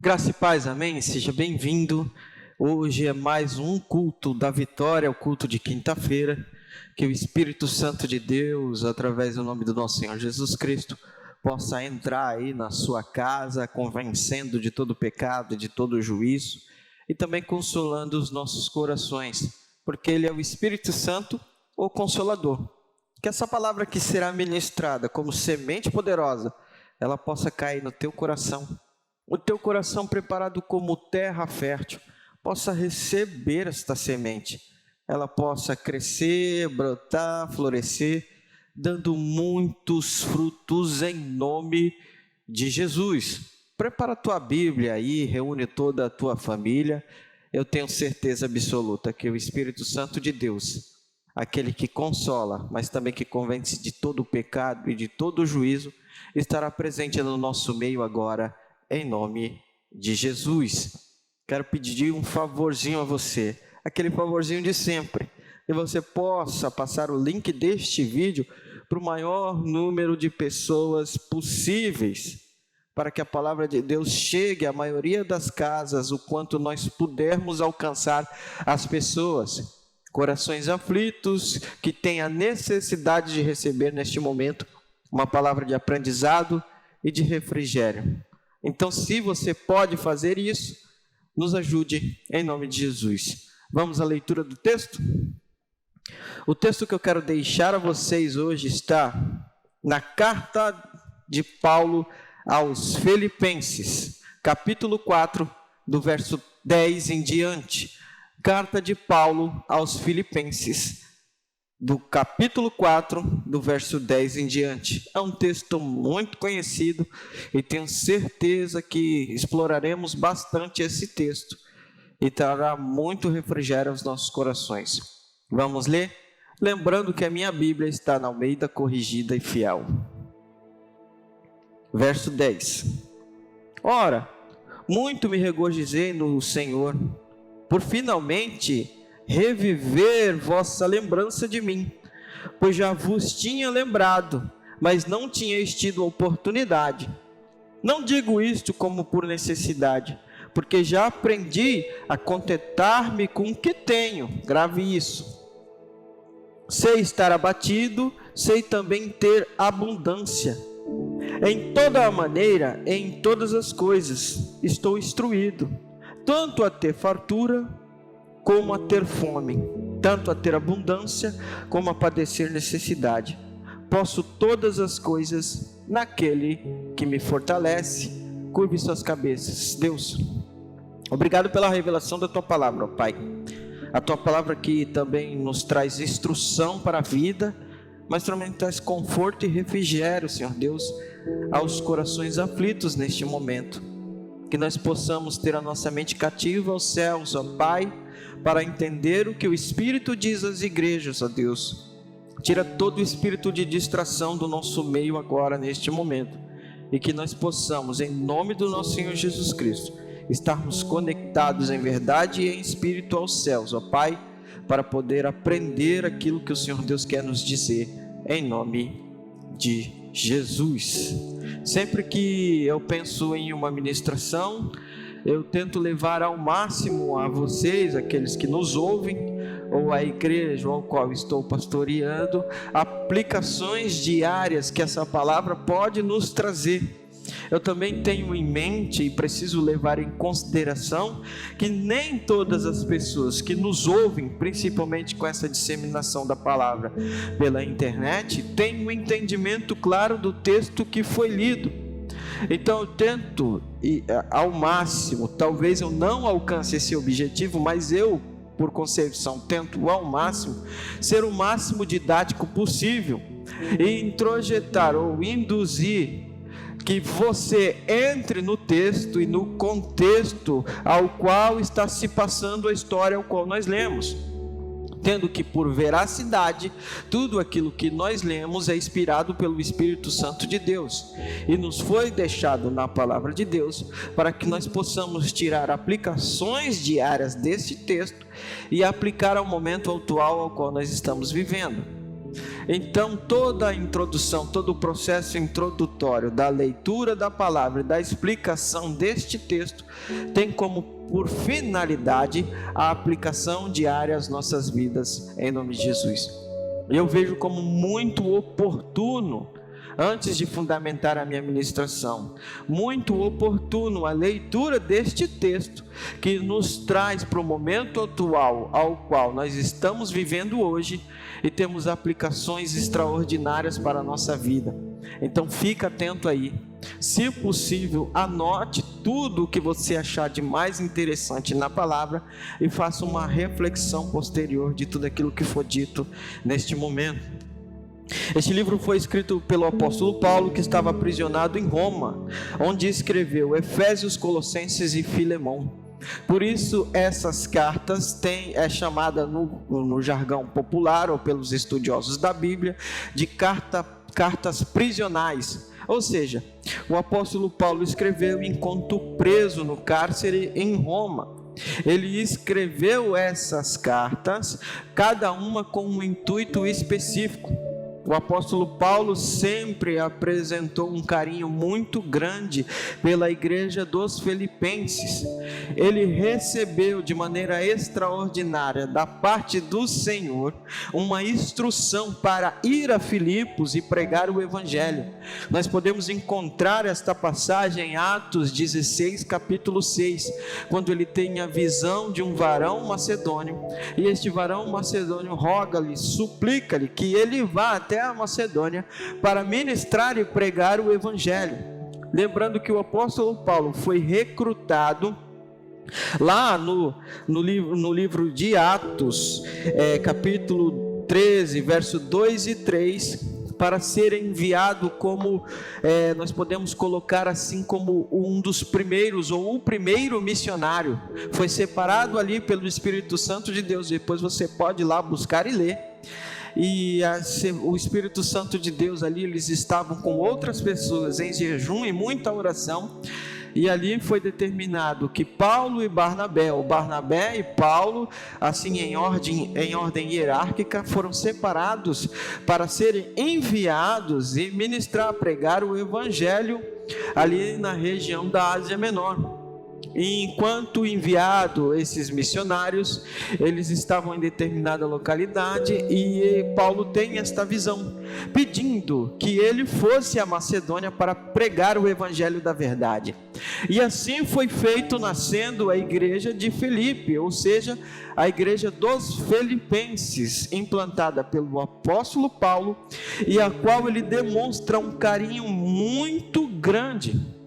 Graça e paz, amém? Seja bem-vindo. Hoje é mais um culto da vitória, o culto de quinta-feira. Que o Espírito Santo de Deus, através do nome do nosso Senhor Jesus Cristo, possa entrar aí na sua casa, convencendo de todo pecado, de todo juízo, e também consolando os nossos corações, porque Ele é o Espírito Santo, o Consolador. Que essa palavra que será ministrada como semente poderosa, ela possa cair no teu coração, o teu coração preparado como terra fértil, possa receber esta semente, ela possa crescer, brotar, florescer, dando muitos frutos em nome de Jesus. Prepara a tua Bíblia aí, reúne toda a tua família. Eu tenho certeza absoluta que o Espírito Santo de Deus, aquele que consola, mas também que convence de todo o pecado e de todo o juízo, estará presente no nosso meio agora, em nome de Jesus. Quero pedir um favorzinho a você, aquele favorzinho de sempre, que você possa passar o link deste vídeo para o maior número de pessoas possíveis, para que a palavra de Deus chegue à maioria das casas, o quanto nós pudermos alcançar as pessoas, corações aflitos, que têm a necessidade de receber neste momento uma palavra de aprendizado e de refrigério. Então, se você pode fazer isso, nos ajude em nome de Jesus. Vamos à leitura do texto? O texto que eu quero deixar a vocês hoje está na carta de Paulo aos Filipenses, capítulo 4, do verso 10 em diante. Carta de Paulo aos Filipenses, do capítulo 4, do verso 10 em diante. É um texto muito conhecido e tenho certeza que exploraremos bastante esse texto e trará muito refrigério aos nossos corações. Vamos ler? Lembrando que a minha Bíblia está na Almeida Corrigida e Fiel. Verso 10. Ora, muito me regozijei no Senhor, por finalmente reviver vossa lembrança de mim, pois já vos tinha lembrado, mas não tinhais tido oportunidade. Não digo isto como por necessidade, porque já aprendi a contentar-me com o que tenho. Grave isso. Sei estar abatido, sei também ter abundância. Em toda a maneira, em todas as coisas, estou instruído, tanto a ter fartura, como a ter fome, tanto a ter abundância, como a padecer necessidade. Posso todas as coisas naquele que me fortalece. Curve suas cabeças. Deus, obrigado pela revelação da Tua palavra, ó Pai. A Tua palavra que também nos traz instrução para a vida, mas também traz conforto e refrigério, Senhor Deus, aos corações aflitos neste momento. Que nós possamos ter a nossa mente cativa aos céus, ó Pai, para entender o que o Espírito diz às igrejas, ó Deus. Tira todo o espírito de distração do nosso meio agora, neste momento, e que nós possamos, em nome do nosso Senhor Jesus Cristo, estarmos conectados em verdade e em espírito aos céus, ó Pai, para poder aprender aquilo que o Senhor Deus quer nos dizer, em nome de Jesus. Sempre que eu penso em uma ministração, eu tento levar ao máximo a vocês, aqueles que nos ouvem, ou a igreja ao qual estou pastoreando, aplicações diárias que essa palavra pode nos trazer. Eu também tenho em mente e preciso levar em consideração que nem todas as pessoas que nos ouvem, principalmente com essa disseminação da palavra pela internet, têm um entendimento claro do texto que foi lido. Então eu tento ao máximo, talvez eu não alcance esse objetivo, mas eu, por concepção, tento ao máximo ser o máximo didático possível e introjetar ou induzir que você entre no texto e no contexto ao qual está se passando a história ao qual nós lemos, tendo que, por veracidade, tudo aquilo que nós lemos é inspirado pelo Espírito Santo de Deus e nos foi deixado na palavra de Deus para que nós possamos tirar aplicações diárias desse texto e aplicar ao momento atual ao qual nós estamos vivendo. Então, toda a introdução, todo o processo introdutório da leitura da palavra e da explicação deste texto tem como por finalidade a aplicação diária às nossas vidas, em nome de Jesus. Eu vejo como muito oportuno, antes de fundamentar a minha ministração, muito oportuno a leitura deste texto que nos traz para o momento atual ao qual nós estamos vivendo hoje e temos aplicações extraordinárias para a nossa vida. Então fica atento aí, se possível anote tudo o que você achar de mais interessante na palavra e faça uma reflexão posterior de tudo aquilo que for dito neste momento. Este livro foi escrito pelo apóstolo Paulo, que estava aprisionado em Roma, onde escreveu Efésios, Colossenses e Filemão. Por isso essas cartas é chamada no jargão popular ou pelos estudiosos da Bíblia de cartas prisionais. Ou seja, o apóstolo Paulo escreveu enquanto preso no cárcere em Roma. Ele escreveu essas cartas, cada uma com um intuito específico. O apóstolo Paulo sempre apresentou um carinho muito grande pela igreja dos Filipenses. Ele recebeu de maneira extraordinária da parte do Senhor uma instrução para ir a Filipos e pregar o evangelho. Nós podemos encontrar esta passagem em Atos 16, capítulo 6, quando ele tem a visão de um varão macedônio, e este varão macedônio roga-lhe, suplica-lhe que ele vá até a Macedônia para ministrar e pregar o evangelho. Lembrando que o apóstolo Paulo foi recrutado lá no livro de Atos, capítulo 13, verso 2 e 3, para ser enviado como, nós podemos colocar assim, como um dos primeiros, ou o primeiro missionário. Foi separado ali pelo Espírito Santo de Deus. Depois você pode ir lá buscar e ler. E o Espírito Santo de Deus ali, eles estavam com outras pessoas em jejum e muita oração, e ali foi determinado que Paulo e Barnabé, ou Barnabé e Paulo, assim em ordem hierárquica, foram separados para serem enviados e ministrar, pregar o evangelho ali na região da Ásia Menor. E enquanto enviado esses missionários, eles estavam em determinada localidade, e Paulo tem esta visão, pedindo que ele fosse à Macedônia para pregar o evangelho da verdade. E assim foi feito, nascendo a igreja de Filipe, ou seja, a igreja dos Filipenses, implantada pelo apóstolo Paulo, e a qual ele demonstra um carinho muito grande.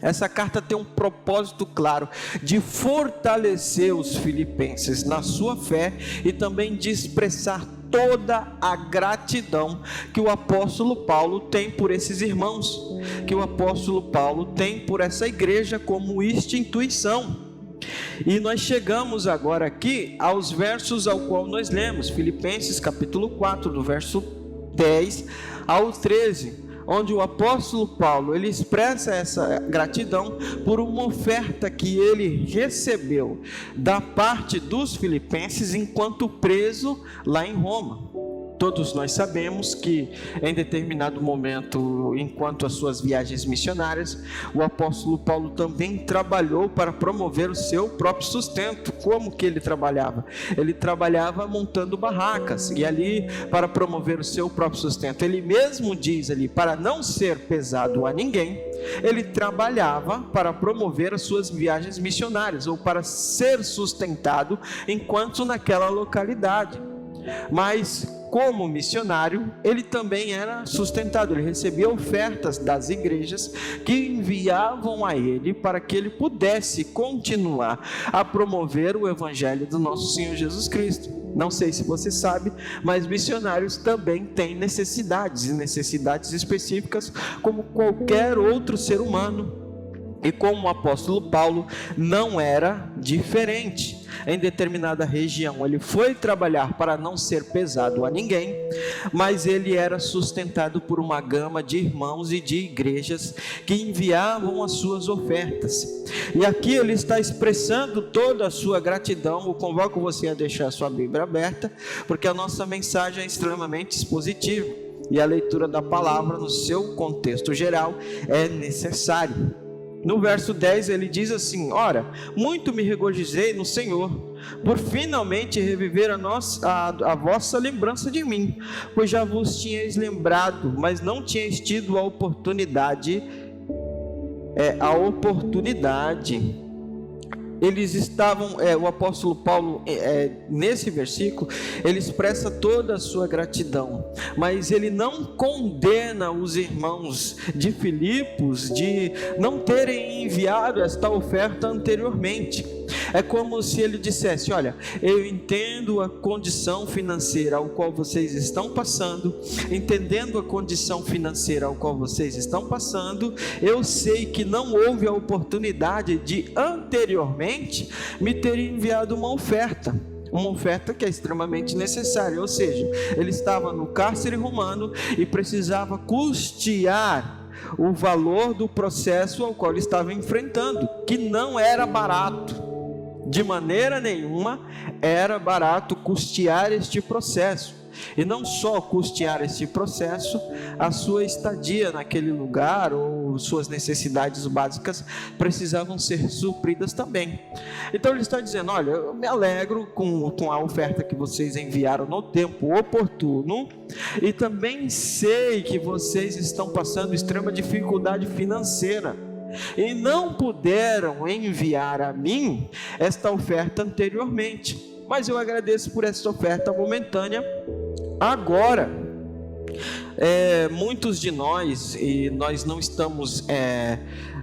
Essa carta tem um propósito claro de fortalecer os filipenses na sua fé e também de expressar toda a gratidão que o apóstolo Paulo tem por esses irmãos, que o apóstolo Paulo tem por essa igreja como instituição. E nós chegamos agora aqui aos versos ao qual nós lemos, Filipenses capítulo 4, do verso 10 ao 13, onde o apóstolo Paulo, ele expressa essa gratidão por uma oferta que ele recebeu da parte dos filipenses enquanto preso lá em Roma. Todos nós sabemos que em determinado momento, enquanto as suas viagens missionárias, o apóstolo Paulo também trabalhou para promover o seu próprio sustento. Como que ele trabalhava? Ele trabalhava montando barracas, e ali, para promover o seu próprio sustento, ele mesmo diz ali, para não ser pesado a ninguém, ele trabalhava para promover as suas viagens missionárias, ou para ser sustentado enquanto naquela localidade. Mas como missionário, ele também era sustentado, ele recebia ofertas das igrejas que enviavam a ele para que ele pudesse continuar a promover o evangelho do nosso Senhor Jesus Cristo. Não sei se você sabe, mas missionários também têm necessidades, e necessidades específicas como qualquer outro ser humano. E como o apóstolo Paulo não era diferente. Em determinada região ele foi trabalhar para não ser pesado a ninguém, mas ele era sustentado por uma gama de irmãos e de igrejas que enviavam as suas ofertas. E aqui ele está expressando toda a sua gratidão. Eu convoco você a deixar a sua Bíblia aberta, porque a nossa mensagem é extremamente expositiva e a leitura da palavra no seu contexto geral é necessário. No verso 10 ele diz assim: ora, muito me regozijei no Senhor, por finalmente reviver a vossa lembrança de mim, pois já vos tinhais lembrado, mas não tinhais tido a oportunidade. Eles estavam, o apóstolo Paulo, nesse versículo, ele expressa toda a sua gratidão, mas ele não condena os irmãos de Filipos de não terem enviado esta oferta anteriormente. É como se ele dissesse: olha, eu entendo a condição financeira ao qual vocês estão passando, entendendo a condição financeira ao qual vocês estão passando, eu sei que não houve a oportunidade de anteriormente me ter enviado uma oferta que é extremamente necessária. Ou seja, ele estava no cárcere romano e precisava custear o valor do processo ao qual ele estava enfrentando, que não era barato. De maneira nenhuma era barato custear este processo. E não só custear este processo, a sua estadia naquele lugar ou suas necessidades básicas precisavam ser supridas também. Então ele está dizendo: olha, eu me alegro com a oferta que vocês enviaram no tempo oportuno, e também sei que vocês estão passando extrema dificuldade financeira e não puderam enviar a mim esta oferta anteriormente, mas eu agradeço por esta oferta momentânea agora. Muitos de nós, e nós não estamos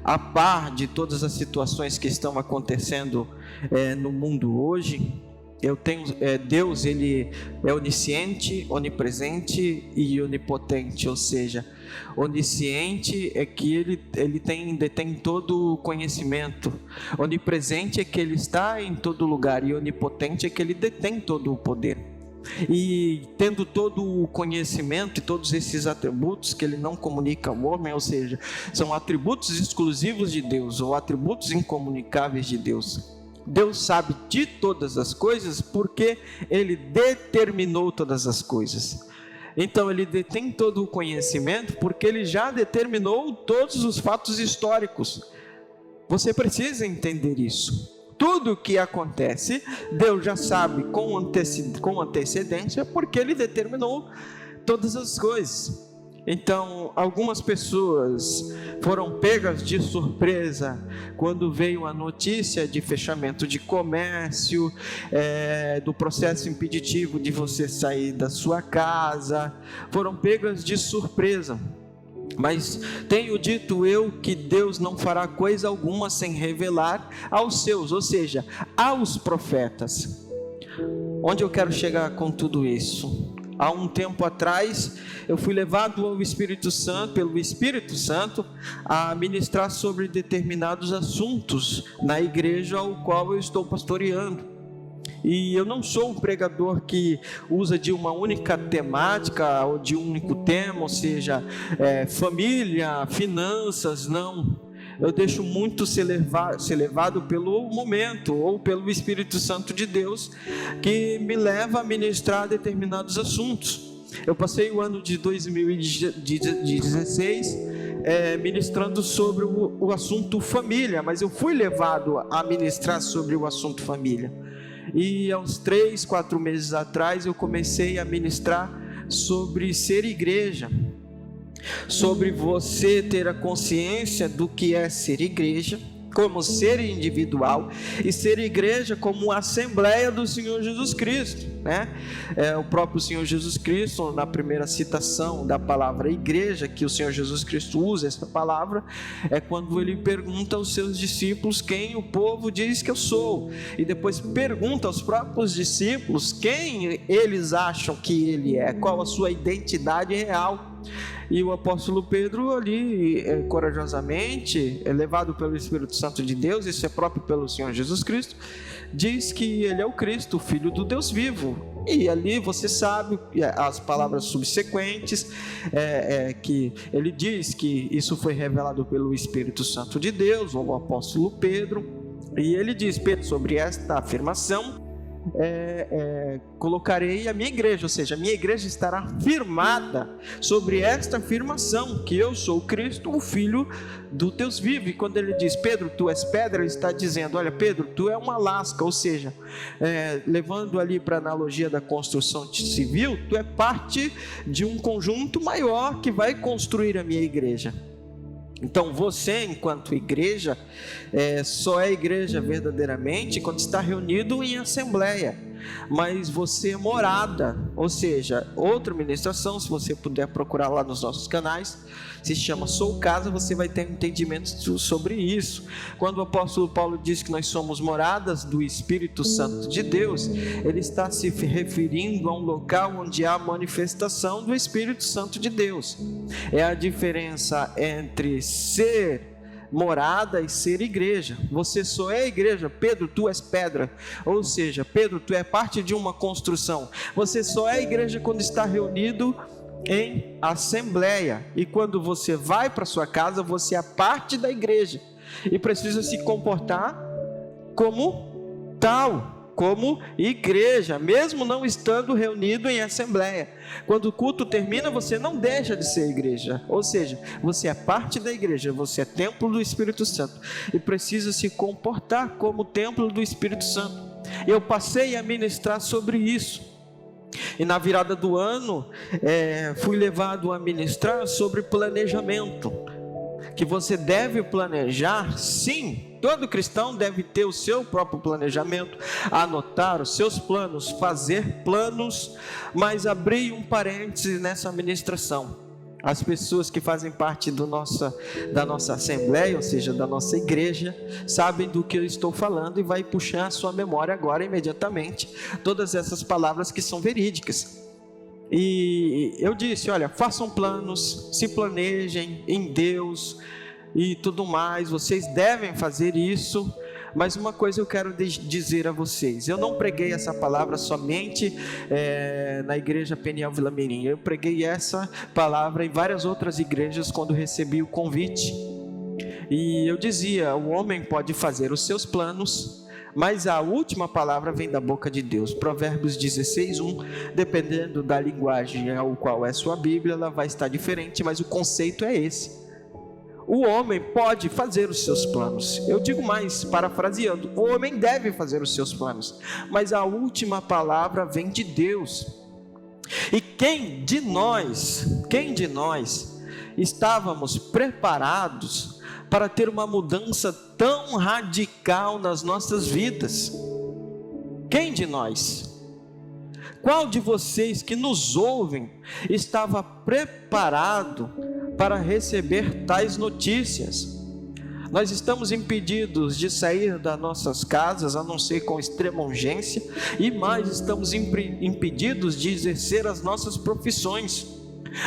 a par de todas as situações que estão acontecendo no mundo hoje. Deus, ele é onisciente, onipresente e onipotente. Ou seja, onisciente é que ele detém todo o conhecimento, onipresente é que ele está em todo lugar, e onipotente é que ele detém todo o poder. E tendo todo o conhecimento e todos esses atributos que ele não comunica ao homem, ou seja, são atributos exclusivos de Deus, ou atributos incomunicáveis de Deus. Deus sabe de todas as coisas porque ele determinou todas as coisas. Então ele detém todo o conhecimento porque ele já determinou todos os fatos históricos. Você precisa entender isso. Tudo o que acontece, Deus já sabe com antecedência, porque ele determinou todas as coisas. Então, algumas pessoas foram pegas de surpresa quando veio a notícia de fechamento de comércio, do processo impeditivo de você sair da sua casa. Foram pegas de surpresa. Mas tenho dito eu que Deus não fará coisa alguma sem revelar aos seus, ou seja, aos profetas. Onde eu quero chegar com tudo isso? Há um tempo atrás, eu fui levado pelo Espírito Santo, a ministrar sobre determinados assuntos na igreja ao qual eu estou pastoreando. E eu não sou um pregador que usa de uma única temática ou de um único tema, ou seja, família, finanças, não. Eu deixo muito ser levado pelo momento ou pelo Espírito Santo de Deus, que me leva a ministrar determinados assuntos. Eu passei o ano de 2016 ministrando sobre o assunto família, mas eu fui levado a ministrar sobre o assunto família. E há uns 3, 4 meses atrás eu comecei a ministrar sobre ser igreja, sobre você ter a consciência do que é ser igreja, como ser individual, e ser igreja como a Assembleia do Senhor Jesus Cristo, né? O próprio Senhor Jesus Cristo, na primeira citação da palavra igreja, que o Senhor Jesus Cristo usa essa palavra, é quando ele pergunta aos seus discípulos quem o povo diz que eu sou, e depois pergunta aos próprios discípulos quem eles acham que ele é, qual a sua identidade real. E o apóstolo Pedro ali, corajosamente, levado pelo Espírito Santo de Deus, isso é próprio pelo Senhor Jesus Cristo, diz que ele é o Cristo, o Filho do Deus vivo. E ali você sabe as palavras subsequentes, que ele diz que isso foi revelado pelo Espírito Santo de Deus, ou o apóstolo Pedro. E ele diz, Pedro, sobre esta afirmação, colocarei a minha igreja, ou seja, a minha igreja estará firmada sobre esta afirmação, que eu sou Cristo, o Filho do Deus vivo. E quando ele diz, Pedro, tu és pedra, ele está dizendo, olha, Pedro, tu é uma lasca, ou seja, levando ali para a analogia da construção civil, tu é parte de um conjunto maior que vai construir a minha igreja. Então você, enquanto igreja, só é igreja verdadeiramente quando está reunido em assembleia. Mas você é morada, ou seja, outra ministração, se você puder procurar lá nos nossos canais, se chama Sou Casa, você vai ter um entendimento sobre isso. Quando o apóstolo Paulo diz que nós somos moradas do Espírito Santo de Deus, ele está se referindo a um local onde há manifestação do Espírito Santo de Deus. É a diferença entre ser morada e ser igreja. Você só é igreja, Pedro, tu és pedra, ou seja, Pedro, tu é parte de uma construção. Você só é igreja quando está reunido em assembleia, e quando você vai para sua casa, você é parte da igreja e precisa se comportar como tal, como igreja, mesmo não estando reunido em assembleia. Quando o culto termina, você não deixa de ser igreja, ou seja, você é parte da igreja, você é templo do Espírito Santo e precisa se comportar como templo do Espírito Santo. Eu passei a ministrar sobre isso, e na virada do ano fui levado a ministrar sobre planejamento, que você deve planejar, sim. Todo cristão deve ter o seu próprio planejamento, anotar os seus planos, fazer planos, mas abri um parêntese nessa ministração. As pessoas que fazem parte da nossa assembleia, ou seja, da nossa igreja, sabem do que eu estou falando e vai puxar a sua memória agora imediatamente todas essas palavras que são verídicas. E eu disse, olha, façam planos, se planejem em Deus e tudo mais, vocês devem fazer isso. Mas uma coisa eu quero dizer a vocês, eu não preguei essa palavra somente na igreja Peniel Vila Mirim, eu preguei essa palavra em várias outras igrejas quando recebi o convite, e eu dizia, o homem pode fazer os seus planos, mas a última palavra vem da boca de Deus. Provérbios 16:1, dependendo da linguagem ao qual é sua Bíblia, ela vai estar diferente, mas o conceito é esse. O homem pode fazer os seus planos. Eu digo mais, parafraseando, o homem deve fazer os seus planos, mas a última palavra vem de Deus. E quem de nós estávamos preparados para ter uma mudança tão radical nas nossas vidas? Quem de nós? Qual de vocês que nos ouvem estava preparado para receber tais notícias? Nós estamos impedidos de sair das nossas casas, a não ser com extrema urgência, e mais, estamos impedidos de exercer as nossas profissões.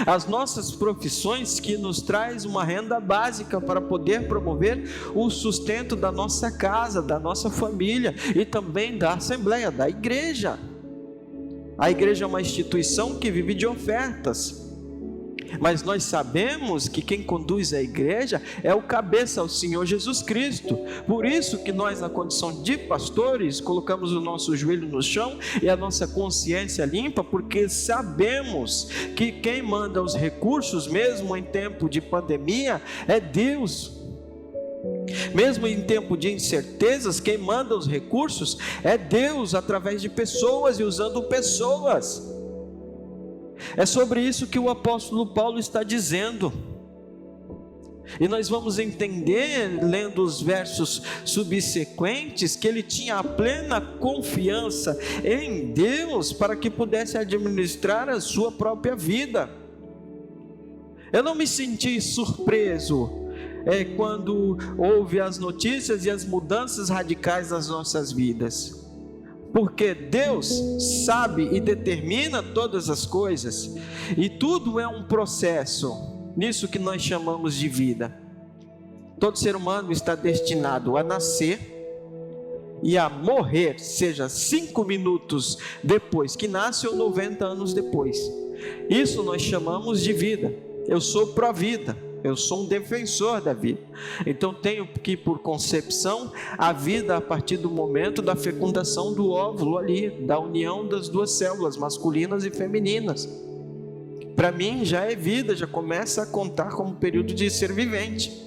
As nossas profissões que nos traz uma renda básica para poder promover o sustento da nossa casa, da nossa família e também da assembleia, da igreja. A igreja é uma instituição que vive de ofertas, mas nós sabemos que quem conduz a igreja é o cabeça, o Senhor Jesus Cristo. Por isso que nós, na condição de pastores, colocamos o nosso joelho no chão e a nossa consciência limpa, porque sabemos que quem manda os recursos, mesmo em tempo de pandemia, é Deus. Mesmo em tempo de incertezas, quem manda os recursos é Deus, através de pessoas e usando pessoas. É sobre isso que o apóstolo Paulo está dizendo. E nós vamos entender, lendo os versos subsequentes, que ele tinha a plena confiança em Deus para que pudesse administrar a sua própria vida. Eu não me senti surpreso quando houve as notícias e as mudanças radicais nas nossas vidas. porque Deus sabe e determina todas as coisas, e tudo é um processo, nisso que nós chamamos de vida. Todo ser humano está destinado a nascer e a morrer, seja 5 minutos depois que nasce ou 90 anos depois. Isso nós chamamos de vida. Eu sou pró-vida, eu sou um defensor da vida. Então tenho que, por concepção, a vida a partir do momento da fecundação do óvulo ali, da união das duas células, masculinas e femininas. Para mim já é vida, já começa a contar como período de ser vivente.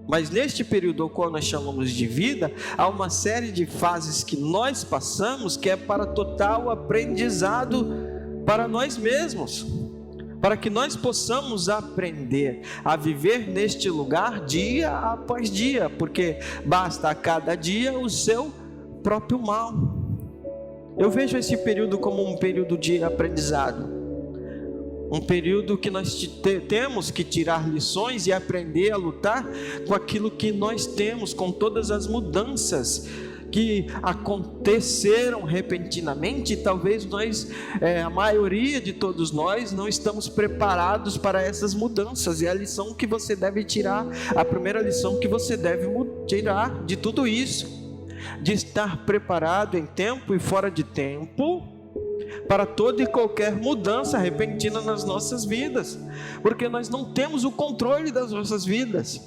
Mas neste período ao qual nós chamamos de vida, há uma série de fases que nós passamos, que é para total aprendizado para nós mesmos, para que nós possamos aprender a viver neste lugar dia após dia, porque basta a cada dia o seu próprio mal. Eu vejo esse período como um período de aprendizado, um período que nós temos que tirar lições e aprender a lutar com aquilo que nós temos, com todas as mudanças que aconteceram repentinamente, e talvez a maioria de todos nós não estamos preparados para essas mudanças. E a lição que você deve tirar, a primeira lição que você deve tirar de tudo isso, de estar preparado em tempo e fora de tempo, para toda e qualquer mudança repentina nas nossas vidas, porque nós não temos o controle das nossas vidas.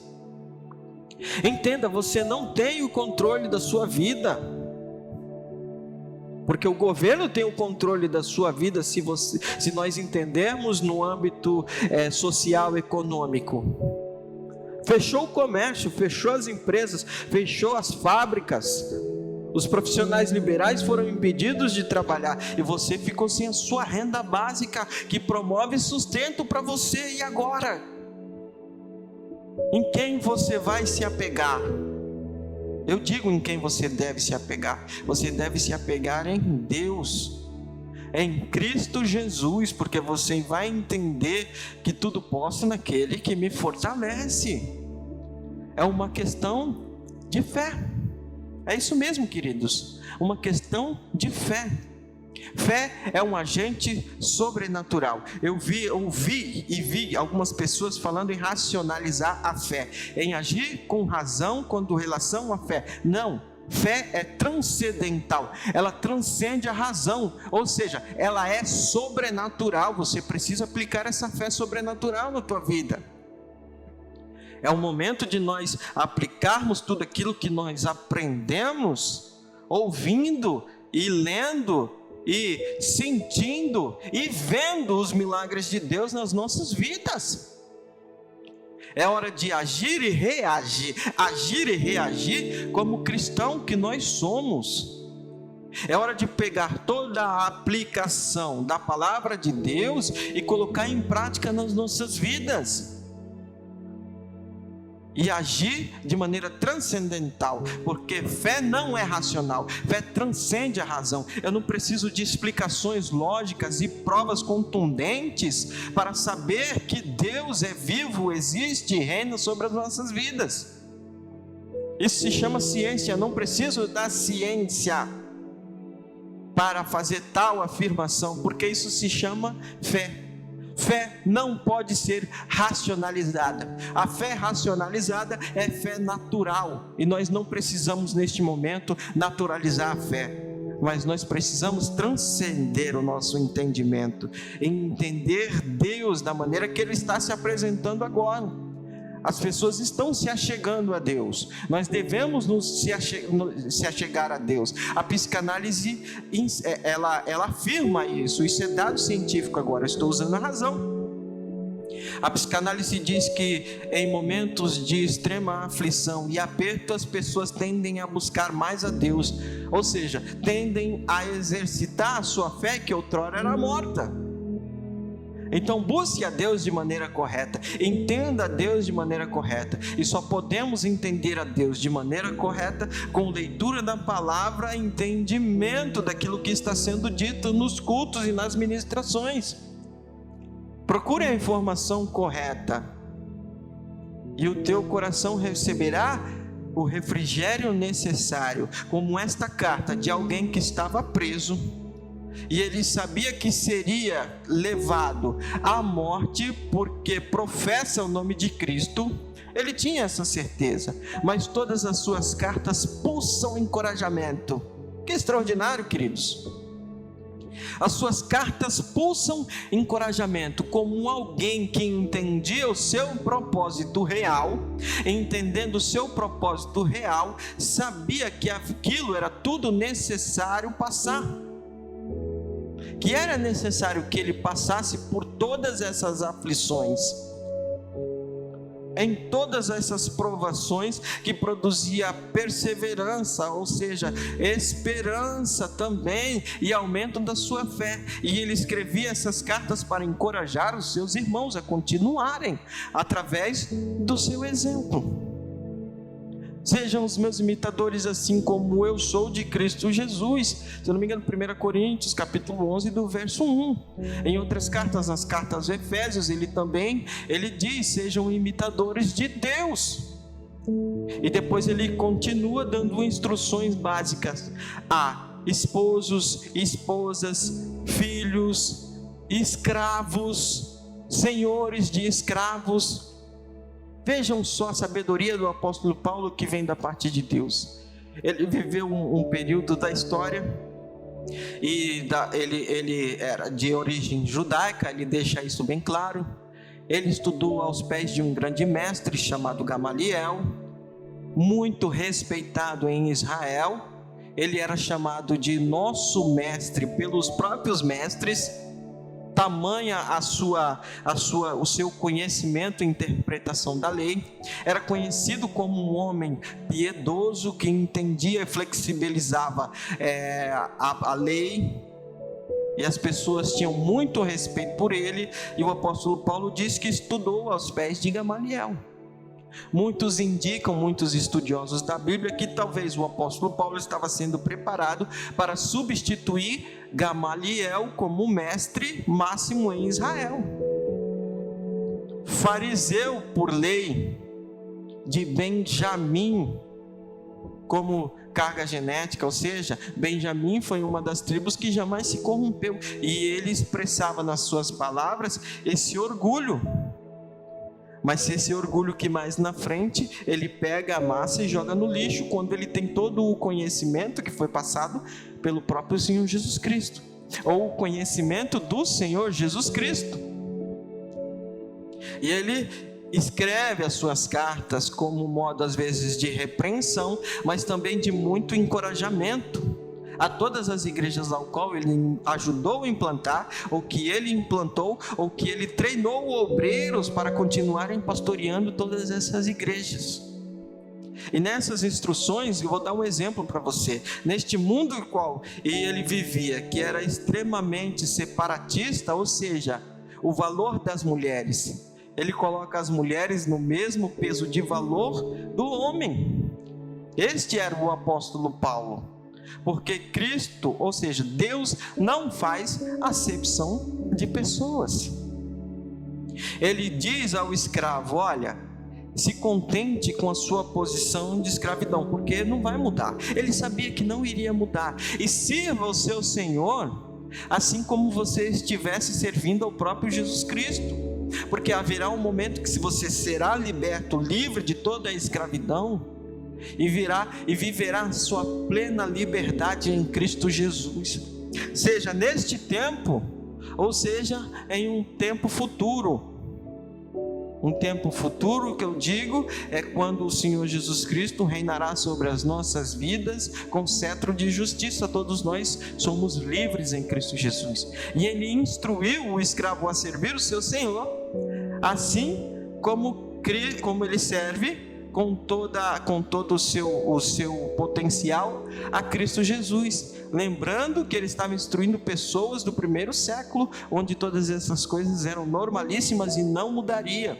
Entenda, você não tem o controle da sua vida, porque o governo tem o controle da sua vida, se nós entendermos no âmbito social, econômico. Fechou o comércio, fechou as empresas, fechou as fábricas. Os profissionais liberais foram impedidos de trabalhar e você ficou sem a sua renda básica, que promove sustento para você. E agora? Em quem você vai se apegar? Eu digo em quem você deve se apegar. Você deve se apegar em Deus, em Cristo Jesus, porque você vai entender que tudo posso naquele que me fortalece. É uma questão de fé. É isso mesmo, queridos, uma questão de fé. Fé é um agente sobrenatural. Eu ouvi e vi algumas pessoas falando em racionalizar a fé, em agir com razão quando relação à fé. Não, fé é transcendental, ela transcende a razão, ou seja, ela é sobrenatural. Você precisa aplicar essa fé sobrenatural na tua vida. É o momento de nós aplicarmos tudo aquilo que nós aprendemos, ouvindo e lendo e sentindo e vendo os milagres de Deus nas nossas vidas. É hora de agir e reagir como cristão que nós somos. É hora de pegar toda a aplicação da palavra de Deus e colocar em prática nas nossas vidas. E agir de maneira transcendental, porque fé não é racional, fé transcende a razão. Eu não preciso de explicações lógicas e provas contundentes para saber que Deus é vivo, existe e reina sobre as nossas vidas. Isso se chama ciência. Eu não preciso da ciência para fazer tal afirmação, porque isso se chama fé. Fé não pode ser racionalizada. A fé racionalizada é fé natural, e nós não precisamos neste momento naturalizar a fé, mas nós precisamos transcender o nosso entendimento, entender Deus da maneira que Ele está se apresentando agora. As pessoas estão se achegando a Deus, nós devemos se achegar a Deus. A psicanálise, ela afirma isso é dado científico agora, estou usando a razão. A psicanálise diz que em momentos de extrema aflição e aperto, as pessoas tendem a buscar mais a Deus, ou seja, tendem a exercitar a sua fé que outrora era morta. Então busque a Deus de maneira correta, entenda a Deus de maneira correta, e só podemos entender a Deus de maneira correta com leitura da palavra, entendimento daquilo que está sendo dito nos cultos e nas ministrações. Procure a informação correta, e o teu coração receberá o refrigério necessário, como esta carta de alguém que estava preso, e ele sabia que seria levado à morte porque professa o nome de Cristo. Ele tinha essa certeza, mas todas as suas cartas pulsam encorajamento. Que extraordinário, queridos! As suas cartas pulsam encorajamento, como alguém que entendia o seu propósito real, entendendo o seu propósito real, sabia que aquilo era tudo necessário passar, que era necessário que ele passasse por todas essas aflições, em todas essas provações, que produzia perseverança, ou seja, esperança também, e aumento da sua fé. E ele escrevia essas cartas para encorajar os seus irmãos a continuarem, através do seu exemplo. Sejam os meus imitadores, assim como eu sou de Cristo Jesus. Se eu não me engano, 1 Coríntios, capítulo 11, do verso 1. Em outras cartas, nas cartas de Efésios, ele diz, sejam imitadores de Deus. E depois ele continua dando instruções básicas a esposos, esposas, filhos, escravos, senhores de escravos. Vejam só a sabedoria do apóstolo Paulo, que vem da parte de Deus. Ele viveu um período da história, e ele era de origem judaica, ele deixa isso bem claro. Ele estudou aos pés de um grande mestre chamado Gamaliel, muito respeitado em Israel. Ele era chamado de nosso mestre pelos próprios mestres. Tamanha o seu conhecimento e interpretação da lei. Era conhecido como um homem piedoso que entendia e flexibilizava a lei, e as pessoas tinham muito respeito por ele. E o apóstolo Paulo diz que estudou aos pés de Gamaliel. Muitos estudiosos da Bíblia, que talvez o apóstolo Paulo estava sendo preparado para substituir Gamaliel como mestre máximo em Israel. Fariseu por lei, de Benjamim como carga genética, ou seja, Benjamim foi uma das tribos que jamais se corrompeu, e ele expressava nas suas palavras esse orgulho. Mas esse orgulho que mais na frente ele pega a massa e joga no lixo, quando ele tem todo o conhecimento que foi passado pelo próprio Senhor Jesus Cristo, ou o conhecimento do Senhor Jesus Cristo. E ele escreve as suas cartas como modo às vezes de repreensão, mas também de muito encorajamento a todas as igrejas ao qual ele ajudou a implantar, ou que ele implantou, ou que ele treinou obreiros para continuarem pastoreando todas essas igrejas. E nessas instruções, eu vou dar um exemplo para você. Neste mundo no qual ele vivia, que era extremamente separatista, ou seja, o valor das mulheres, ele coloca as mulheres no mesmo peso de valor do homem. Este era o apóstolo Paulo. Porque Cristo, ou seja, Deus não faz acepção de pessoas. Ele diz ao escravo: olha, se contente com a sua posição de escravidão, porque não vai mudar. Ele sabia que não iria mudar. E sirva o seu Senhor assim como você estivesse servindo ao próprio Jesus Cristo, porque haverá um momento que você será liberto, livre de toda a escravidão, e viverá sua plena liberdade em Cristo Jesus, seja neste tempo, ou seja em um tempo futuro. Um tempo futuro que eu digo é quando o Senhor Jesus Cristo reinará sobre as nossas vidas com cetro de justiça. Todos nós somos livres em Cristo Jesus, e Ele instruiu o escravo a servir o seu Senhor, assim como Ele serve com todo o seu potencial a Cristo Jesus, lembrando que ele estava instruindo pessoas do primeiro século, onde todas essas coisas eram normalíssimas e não mudaria.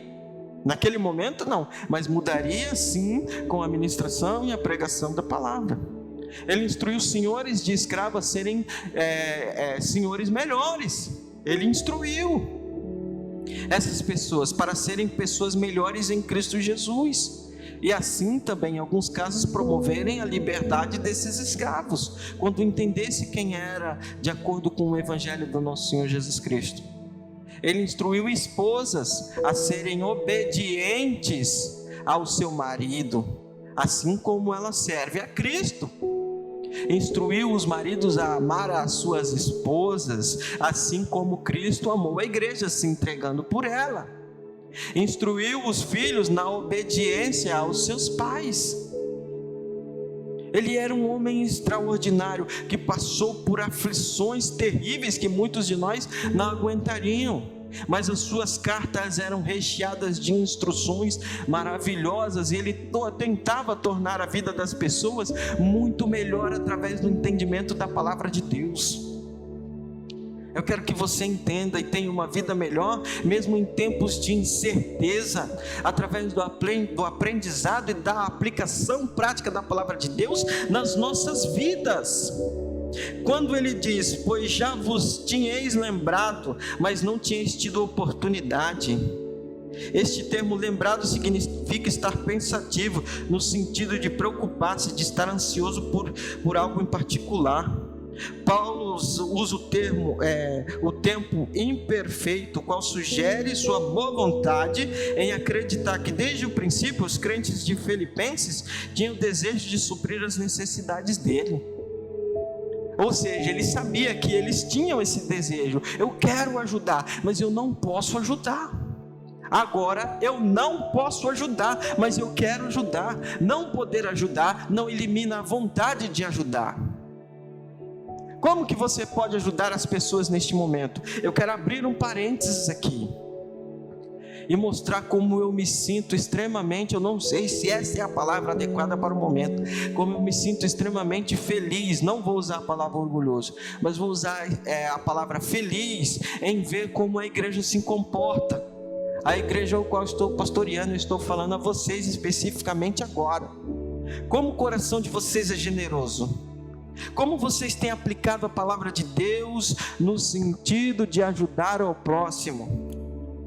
Naquele momento não, mas mudaria sim com a ministração e a pregação da palavra. Ele instruiu os senhores de escravos a serem senhores melhores. Ele instruiu essas pessoas para serem pessoas melhores em Cristo Jesus. e assim também, em alguns casos, promoverem a liberdade desses escravos, quando entendesse quem era, de acordo com o Evangelho do nosso Senhor Jesus Cristo. Ele instruiu esposas a serem obedientes ao seu marido, assim como ela serve a Cristo. Instruiu os maridos a amar as suas esposas, assim como Cristo amou a igreja, se entregando por ela. Instruiu os filhos na obediência aos seus pais. Ele era um homem extraordinário, que passou por aflições terríveis que muitos de nós não aguentariam, mas as suas cartas eram recheadas de instruções maravilhosas, e ele tentava tornar a vida das pessoas muito melhor através do entendimento da palavra de Deus. Eu quero que você entenda e tenha uma vida melhor, mesmo em tempos de incerteza, através do aprendizado e da aplicação prática da palavra de Deus nas nossas vidas. Quando ele diz: pois já vos tinhais lembrado, mas não tinhais tido oportunidade. Este termo lembrado significa estar pensativo, no sentido de preocupar-se, de estar ansioso por algo em particular. Paulo usa o tempo imperfeito, qual sugere sua boa vontade em acreditar que desde o princípio os crentes de Filipenses tinham o desejo de suprir as necessidades dele. Ou seja, ele sabia que eles tinham esse desejo. Eu quero ajudar, mas eu não posso ajudar. Agora eu não posso ajudar, mas eu quero ajudar. Não poder ajudar não elimina a vontade de ajudar. Como que você pode ajudar as pessoas neste momento? Eu quero abrir um parênteses aqui e mostrar como eu me sinto extremamente, eu não sei se essa é a palavra adequada para o momento, como eu me sinto extremamente feliz. Não vou usar a palavra orgulhoso, mas vou usar a palavra feliz em ver como a igreja se comporta. A igreja ao qual estou pastoreando, eu estou falando a vocês especificamente agora. Como o coração de vocês é generoso. Como vocês têm aplicado a palavra de Deus no sentido de ajudar ao próximo.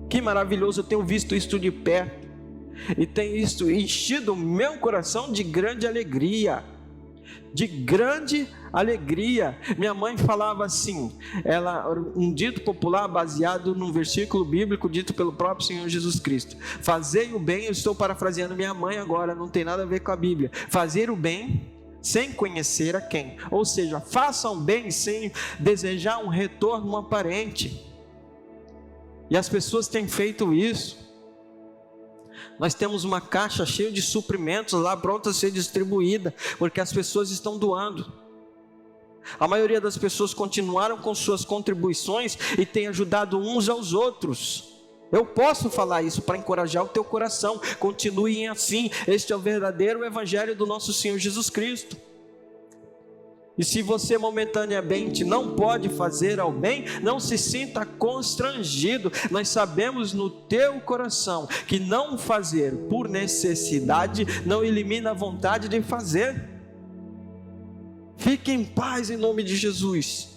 Que maravilhoso, eu tenho visto isso de perto, e tem isso enchido o meu coração de grande alegria. De grande alegria. Minha mãe falava assim, um dito popular baseado num versículo bíblico dito pelo próprio Senhor Jesus Cristo: fazei o bem, eu estou parafraseando minha mãe agora, não tem nada a ver com a Bíblia. Fazer o bem sem conhecer a quem, ou seja, façam bem sem desejar um retorno aparente. E as pessoas têm feito isso. Nós temos uma caixa cheia de suprimentos lá, pronta a ser distribuída, porque as pessoas estão doando. A maioria das pessoas continuaram com suas contribuições e têm ajudado uns aos outros. Eu posso falar isso para encorajar o teu coração. Continuem assim. Este é o verdadeiro evangelho do nosso Senhor Jesus Cristo. E se você momentaneamente não pode fazer ao bem, não se sinta constrangido. Nós sabemos no teu coração que não fazer por necessidade não elimina a vontade de fazer. Fique em paz em nome de Jesus.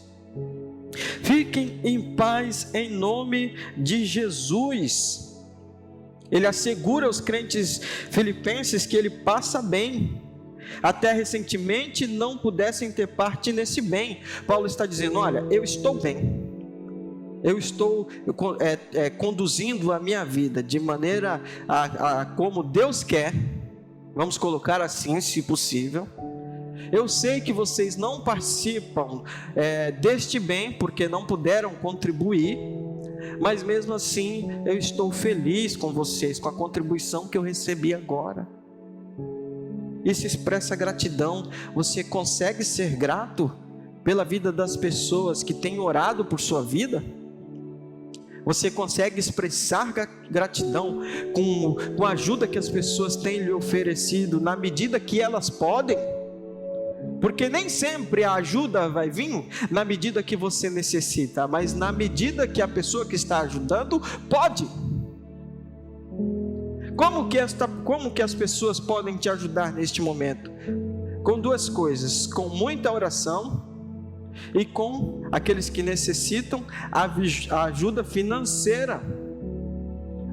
Fiquem em paz em nome de Jesus. Ele assegura aos crentes filipenses que ele passa bem. Até recentemente não pudessem ter parte nesse bem. Paulo está dizendo: olha, eu estou bem. Eu estou conduzindo a minha vida de maneira a como Deus quer. Vamos colocar assim, se possível. Eu sei que vocês não participam deste bem porque não puderam contribuir, mas mesmo assim eu estou feliz com vocês, com a contribuição que eu recebi agora. Isso expressa gratidão. Você consegue ser grato pela vida das pessoas que têm orado por sua vida? Você consegue expressar gratidão com a ajuda que as pessoas têm lhe oferecido na medida que elas podem? Porque nem sempre a ajuda vai vir na medida que você necessita, mas na medida que a pessoa que está ajudando pode. Como que as pessoas podem te ajudar neste momento? Com duas coisas: com muita oração e com aqueles que necessitam a ajuda financeira.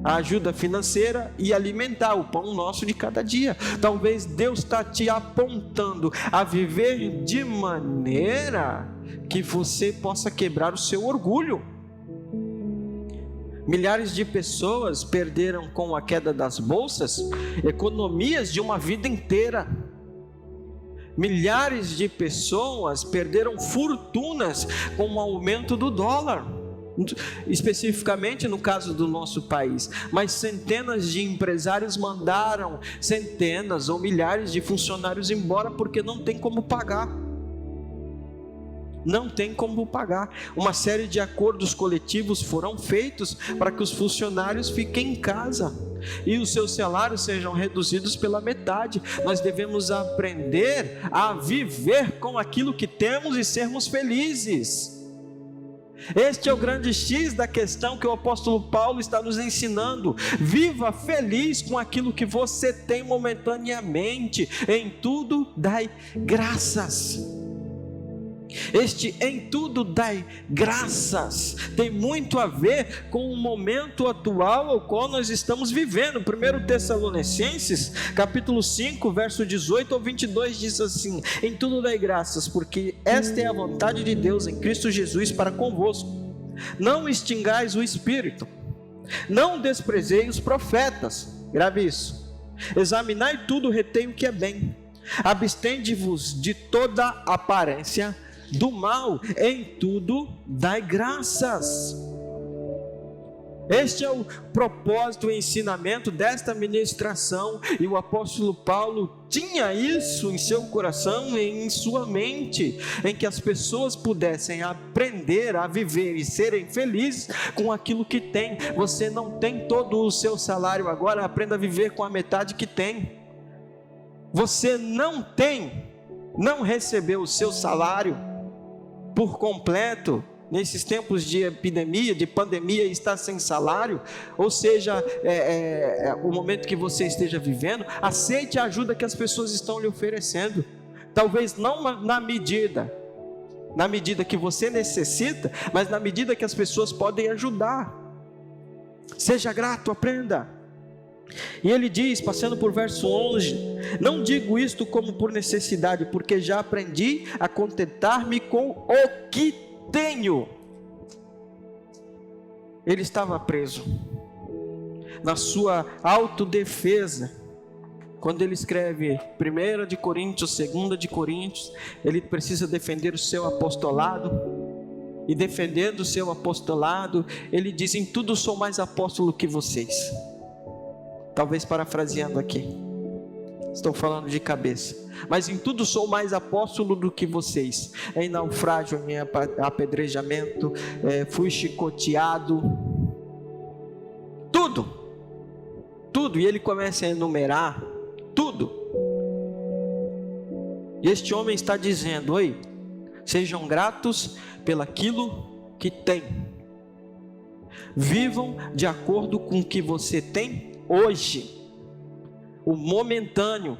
a ajuda financeira e alimentar o pão nosso de cada dia. Talvez Deus está te apontando a viver de maneira que você possa quebrar o seu orgulho. Milhares de pessoas perderam com a queda das bolsas economias de uma vida inteira. Milhares de pessoas perderam fortunas com o aumento do dólar, especificamente no caso do nosso país. Mas centenas de empresários mandaram centenas ou milhares de funcionários embora porque não tem como pagar. Não tem como pagar. Uma série de acordos coletivos foram feitos para que os funcionários fiquem em casa e os seus salários sejam reduzidos pela metade. Nós devemos aprender a viver com aquilo que temos e sermos felizes. Este é o grande X da questão que o apóstolo Paulo está nos ensinando. Viva feliz com aquilo que você tem momentaneamente. Em tudo dai graças. Este em tudo dai graças tem muito a ver com o momento atual ao qual nós estamos vivendo. 1 Tessalonicenses capítulo 5 verso 18 ao 22 diz assim: em tudo dai graças, porque esta é a vontade de Deus em Cristo Jesus para convosco. Não extingais o Espírito, não desprezeis os profetas. Grave isso. Examinai tudo, retei o que é bem, abstende-vos de toda aparência do mal, em tudo dai graças. Este é o propósito e ensinamento desta ministração, e o apóstolo Paulo tinha isso em seu coração e em sua mente, em que as pessoas pudessem aprender a viver e serem felizes com aquilo que tem. Você não tem todo o seu salário agora, aprenda a viver com a metade que tem. Você não recebeu o seu salário por completo nesses tempos de epidemia, de pandemia, e está sem salário, ou seja, o momento que você esteja vivendo, aceite a ajuda que as pessoas estão lhe oferecendo. Talvez não na medida que você necessita, mas na medida que as pessoas podem ajudar. Seja grato, aprenda. E ele diz, passando por verso 11: não digo isto como por necessidade, porque já aprendi a contentar-me com o que tenho. Ele estava preso na sua autodefesa. Quando ele escreve 1 de Coríntios, 2 de Coríntios, ele precisa defender o seu apostolado. E defendendo o seu apostolado, ele diz: em tudo sou mais apóstolo que vocês. Talvez parafraseando aqui, estou falando de cabeça, mas em tudo sou mais apóstolo do que vocês. Em naufrágio, em apedrejamento, fui chicoteado, tudo, e ele começa a enumerar tudo. E este homem está dizendo: oi, sejam gratos pelaquilo que têm, vivam de acordo com o que você tem hoje, o momentâneo.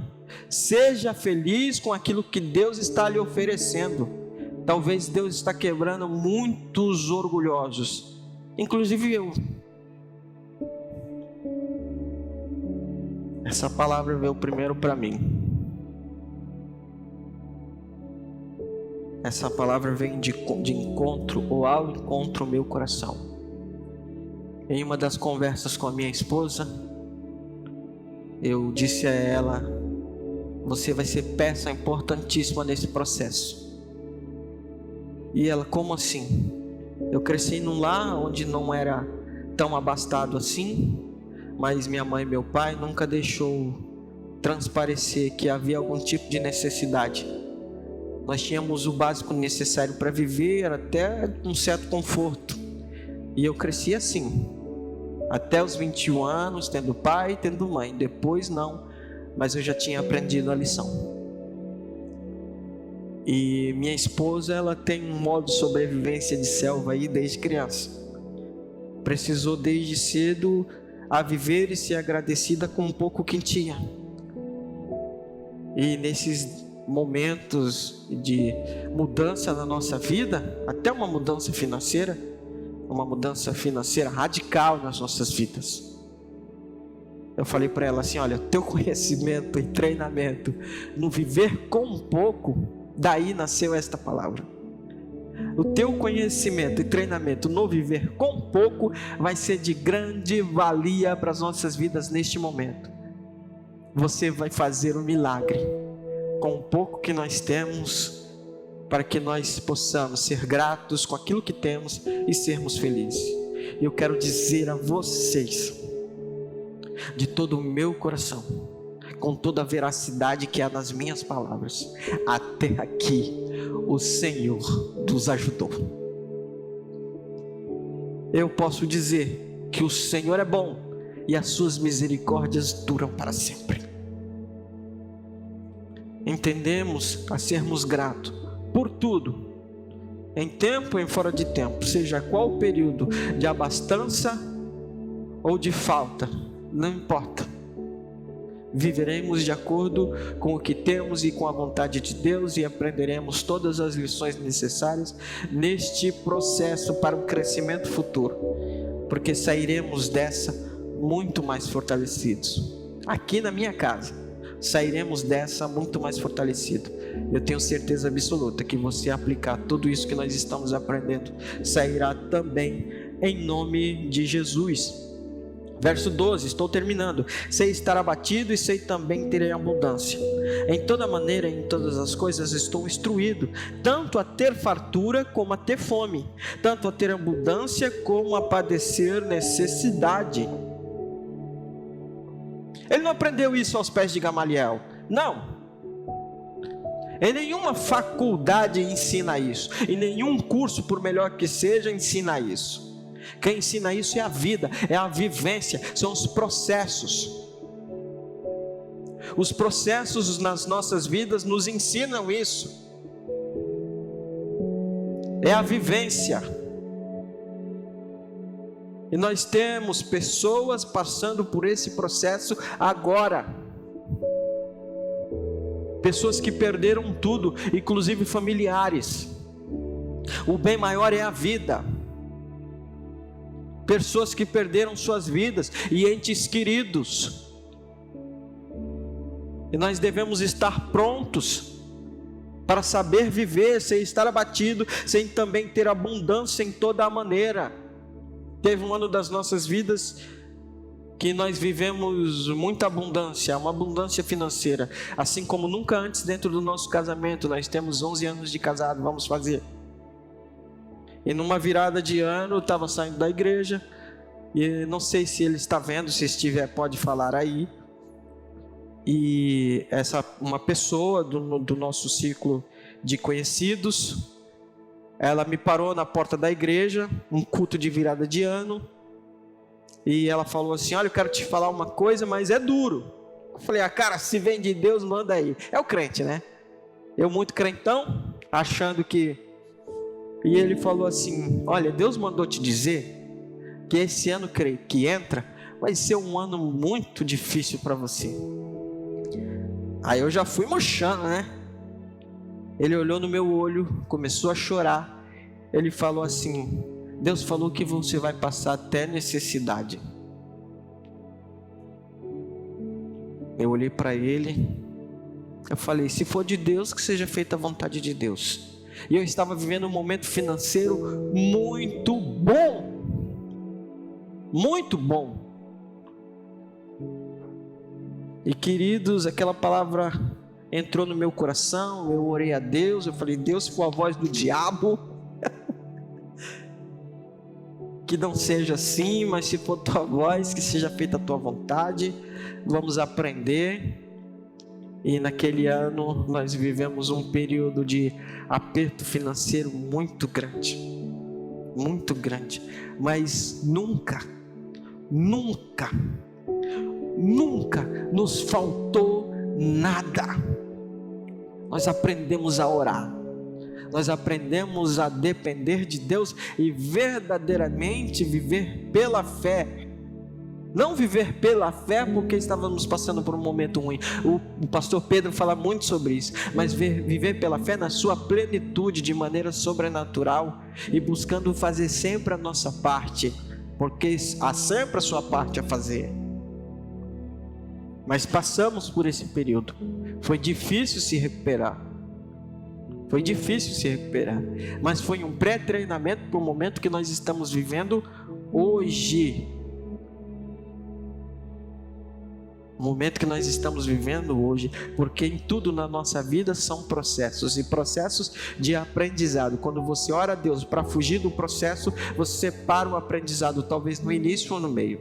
Seja feliz com aquilo que Deus está lhe oferecendo. Talvez Deus está quebrando muitos orgulhosos, inclusive eu. Essa palavra veio primeiro para mim. Essa palavra vem de encontro ou ao encontro ao meu coração. Em uma das conversas com a minha esposa, eu disse a ela: você vai ser peça importantíssima nesse processo. E ela: como assim? Eu cresci num lar onde não era tão abastado assim, mas minha mãe e meu pai nunca deixou transparecer que havia algum tipo de necessidade. Nós tínhamos o básico necessário para viver, até um certo conforto. E eu cresci assim, até os 21 anos, tendo pai e tendo mãe. Depois não, mas eu já tinha aprendido a lição. E minha esposa, ela tem um modo de sobrevivência de selva aí desde criança. Precisou desde cedo a viver e ser agradecida com um pouco que tinha. E nesses momentos de mudança na nossa vida, até uma mudança financeira radical nas nossas vidas, Eu falei para ela assim: olha, teu conhecimento e treinamento no viver com pouco, daí nasceu esta palavra. O teu conhecimento e treinamento no viver com pouco vai ser de grande valia para as nossas vidas neste momento. Você vai fazer um milagre com o pouco que nós temos, para que nós possamos ser gratos com aquilo que temos e sermos felizes. E eu quero dizer a vocês, de todo o meu coração, com toda a veracidade que há nas minhas palavras, até aqui o Senhor nos ajudou. Eu posso dizer que o Senhor é bom e as suas misericórdias duram para sempre. Entendemos a sermos gratos por tudo, em tempo e em fora de tempo, seja qual o período de abastança ou de falta, não importa. Viveremos de acordo com o que temos e com a vontade de Deus, e aprenderemos todas as lições necessárias neste processo para um crescimento futuro, porque sairemos dessa muito mais fortalecidos. Aqui na minha casa, sairemos dessa muito mais fortalecido. Eu tenho certeza absoluta que você aplicar tudo isso que nós estamos aprendendo, sairá também em nome de Jesus. Verso 12, estou terminando. Sei estar abatido e sei também ter abundância. Em toda maneira, em todas as coisas estou instruído, tanto a ter fartura como a ter fome, tanto a ter abundância como a padecer necessidade. Ele não aprendeu isso aos pés de Gamaliel, não. Em nenhuma faculdade ensina isso, e nenhum curso, por melhor que seja, ensina isso. Quem ensina isso é a vida, é a vivência, são os processos. Os processos nas nossas vidas nos ensinam isso. É a vivência. E nós temos pessoas passando por esse processo agora. Pessoas que perderam tudo, inclusive familiares. O bem maior é a vida. Pessoas que perderam suas vidas e entes queridos. E nós devemos estar prontos para saber viver, sem estar abatido, sem também ter abundância em toda a maneira. Teve um ano das nossas vidas que nós vivemos muita abundância, uma abundância financeira, assim como nunca antes dentro do nosso casamento. Nós temos 11 anos de casado, vamos fazer. E numa virada de ano, eu estava saindo da igreja, e não sei se ele está vendo, se estiver pode falar aí. E uma pessoa do nosso ciclo de conhecidos, ela me parou na porta da igreja, um culto de virada de ano, e ela falou assim: olha, eu quero te falar uma coisa, mas é duro. Eu falei: cara, se vem de Deus, manda aí. É o crente, né? Eu muito crentão, achando que... E ele falou assim: olha, Deus mandou te dizer que esse ano que entra vai ser um ano muito difícil para você. Aí eu já fui murchando, né? Ele olhou no meu olho, começou a chorar. Ele falou assim: Deus falou que você vai passar até necessidade. Eu olhei para ele, eu falei: se for de Deus, que seja feita a vontade de Deus. E eu estava vivendo um momento financeiro muito bom. Muito bom. E queridos, aquela palavra entrou no meu coração. Eu orei a Deus, eu falei: Deus, se for a voz do diabo, que não seja assim, mas se for tua voz, que seja feita a tua vontade. Vamos aprender. E naquele ano nós vivemos um período de aperto financeiro muito grande, mas nunca nos faltou nada. Nós aprendemos a orar, nós aprendemos a depender de Deus e verdadeiramente viver pela fé. Não viver pela fé porque estávamos passando por um momento ruim. O pastor Pedro fala muito sobre isso. Mas viver pela fé na sua plenitude, de maneira sobrenatural, e buscando fazer sempre a nossa parte, porque há sempre a sua parte a fazer. Mas passamos por esse período. Foi difícil se recuperar. Mas foi um pré-treinamento para o momento que nós estamos vivendo hoje. O momento que nós estamos vivendo hoje, porque em tudo na nossa vida são processos, e processos de aprendizado. Quando você ora a Deus para fugir do processo, você separa o aprendizado, talvez no início ou no meio,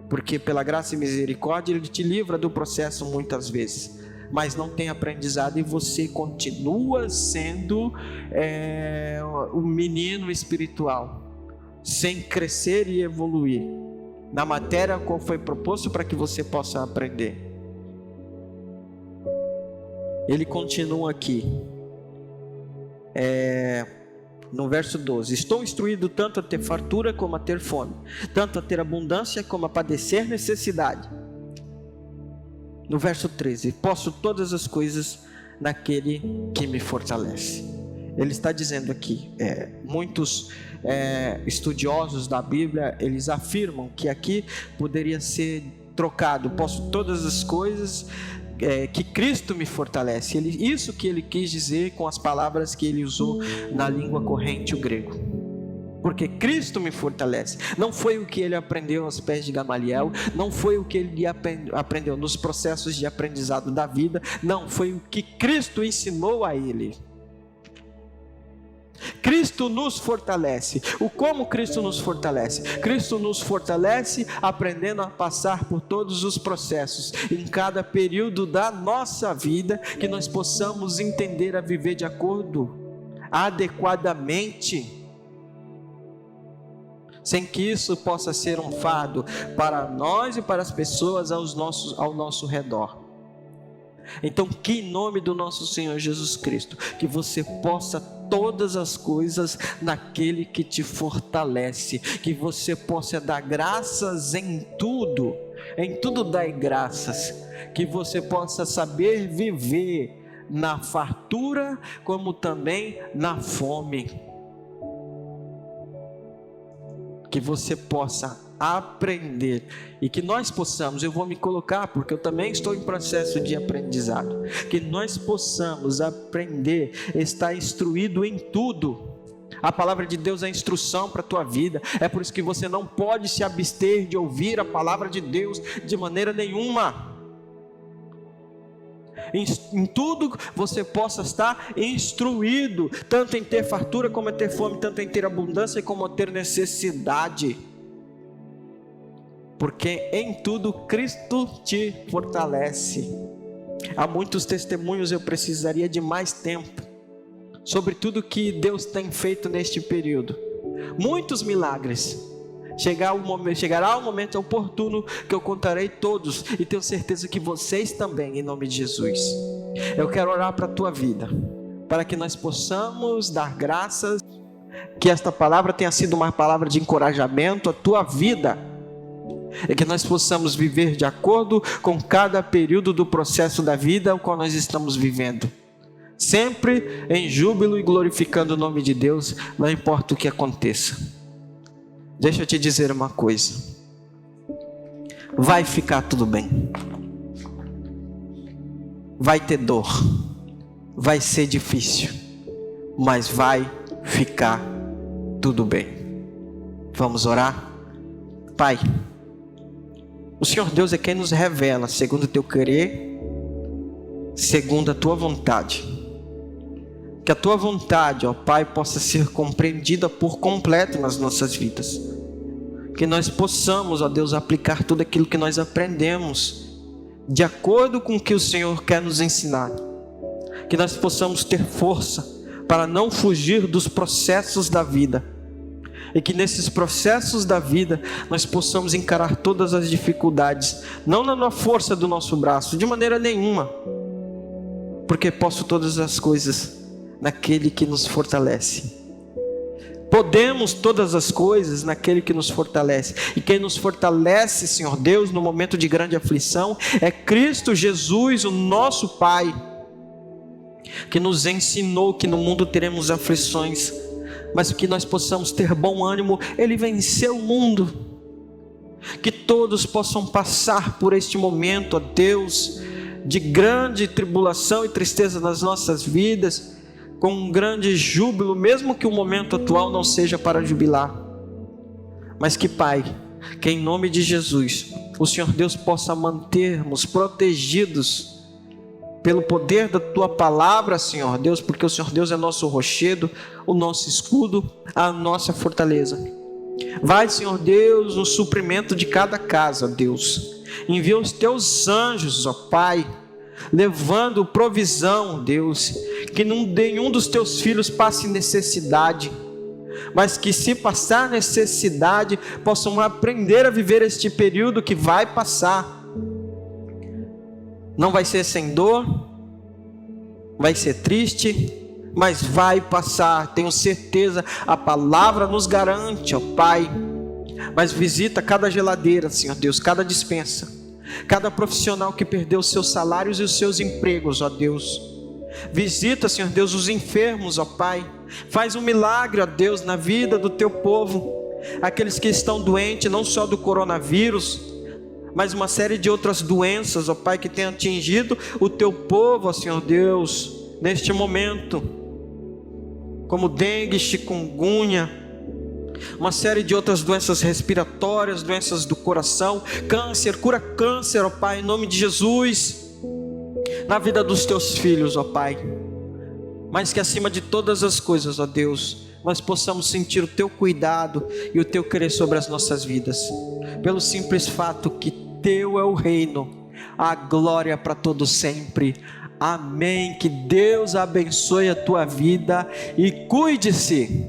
porque pela graça e misericórdia Ele te livra do processo muitas vezes, mas não tem aprendizado, e você continua sendo um menino espiritual, sem crescer e evoluir na matéria qual foi proposto para que você possa aprender. Ele continua aqui, no verso 12: estou instruído tanto a ter fartura como a ter fome, tanto a ter abundância como a padecer necessidade. No verso 13: posso todas as coisas naquele que me fortalece. Ele está dizendo aqui, muitos estudiosos da Bíblia, eles afirmam que aqui poderia ser trocado: posso todas as coisas que Cristo me fortalece. Isso que ele quis dizer com as palavras que ele usou na língua corrente, o grego. Porque Cristo me fortalece. Não foi o que ele aprendeu aos pés de Gamaliel, não foi o que ele aprendeu nos processos de aprendizado da vida, não, foi o que Cristo ensinou a ele. Cristo nos fortalece. Como Cristo nos fortalece? Cristo nos fortalece aprendendo a passar por todos os processos, em cada período da nossa vida, que nós possamos entender a viver de acordo, adequadamente, sem que isso possa ser um fardo para nós e para as pessoas ao nosso redor. Então, que em nome do nosso Senhor Jesus Cristo, que você possa todas as coisas naquele que te fortalece, que você possa dar graças em tudo dai graças, que você possa saber viver na fartura como também na fome, que você possa aprender, e que nós possamos, eu vou me colocar porque eu também estou em processo de aprendizado, que nós possamos aprender, estar instruído em tudo. A palavra de Deus é instrução para a tua vida, é por isso que você não pode se abster de ouvir a palavra de Deus de maneira nenhuma. Em tudo você possa estar instruído, tanto em ter fartura como em ter fome, tanto em ter abundância como em ter necessidade, porque em tudo Cristo te fortalece. Há muitos testemunhos, eu precisaria de mais tempo sobre tudo que Deus tem feito neste período, muitos milagres. Chegará o momento oportuno que eu contarei todos, e tenho certeza que vocês também, em nome de Jesus. Eu quero orar para a tua vida, para que nós possamos dar graças, que esta palavra tenha sido uma palavra de encorajamento à tua vida, e que nós possamos viver de acordo com cada período do processo da vida o qual nós estamos vivendo, sempre em júbilo e glorificando o nome de Deus, não importa o que aconteça. Deixa eu te dizer uma coisa: vai ficar tudo bem. Vai ter dor, vai ser difícil, mas vai ficar tudo bem. Vamos orar? Pai, o Senhor Deus é quem nos revela, segundo o teu querer, segundo a tua vontade. Que a tua vontade, ó Pai, possa ser compreendida por completo nas nossas vidas. Que nós possamos, ó Deus, aplicar tudo aquilo que nós aprendemos, de acordo com o que o Senhor quer nos ensinar. Que nós possamos ter força para não fugir dos processos da vida. E que nesses processos da vida nós possamos encarar todas as dificuldades, não na força do nosso braço, de maneira nenhuma, porque posso todas as coisas naquele que nos fortalece. Podemos todas as coisas naquele que nos fortalece. E quem nos fortalece, Senhor Deus, no momento de grande aflição, é Cristo Jesus, o nosso Pai, que nos ensinou que no mundo teremos aflições, mas que nós possamos ter bom ânimo. Ele venceu o mundo. que todos possam passar por este momento, ó Deus, de grande tribulação e tristeza nas nossas vidas, com um grande júbilo, mesmo que o momento atual não seja para jubilar, mas que, Pai, que em nome de Jesus, o Senhor Deus possa mantermos protegidos pelo poder da Tua palavra, Senhor Deus, porque o Senhor Deus é nosso rochedo, o nosso escudo, a nossa fortaleza. Vai, Senhor Deus, no suprimento de cada casa, Deus. Envia os Teus anjos, ó Pai, levando provisão, Deus, que nenhum dos Teus filhos passe necessidade, mas que, se passar necessidade, possam aprender a viver este período que vai passar. Não vai ser sem dor, vai ser triste, mas vai passar, tenho certeza, a palavra nos garante, ó Pai. Mas visita cada geladeira, Senhor Deus, cada despensa, cada profissional que perdeu os seus salários e os seus empregos, ó Deus. Visita, Senhor Deus, os enfermos, ó Pai. Faz um milagre, ó Deus, na vida do Teu povo, aqueles que estão doentes, não só do coronavírus, mas uma série de outras doenças, ó Pai, que tem atingido o Teu povo, ó Senhor Deus, neste momento, como dengue, chikungunya, uma série de outras doenças respiratórias, doenças do coração, câncer, cura câncer, ó Pai, em nome de Jesus, na vida dos Teus filhos, ó Pai, mas que acima de todas as coisas, ó Deus, nós possamos sentir o Teu cuidado e o Teu querer sobre as nossas vidas, pelo simples fato que Teu é o reino, a glória para todo sempre. Amém. Que Deus abençoe a tua vida e cuide-se.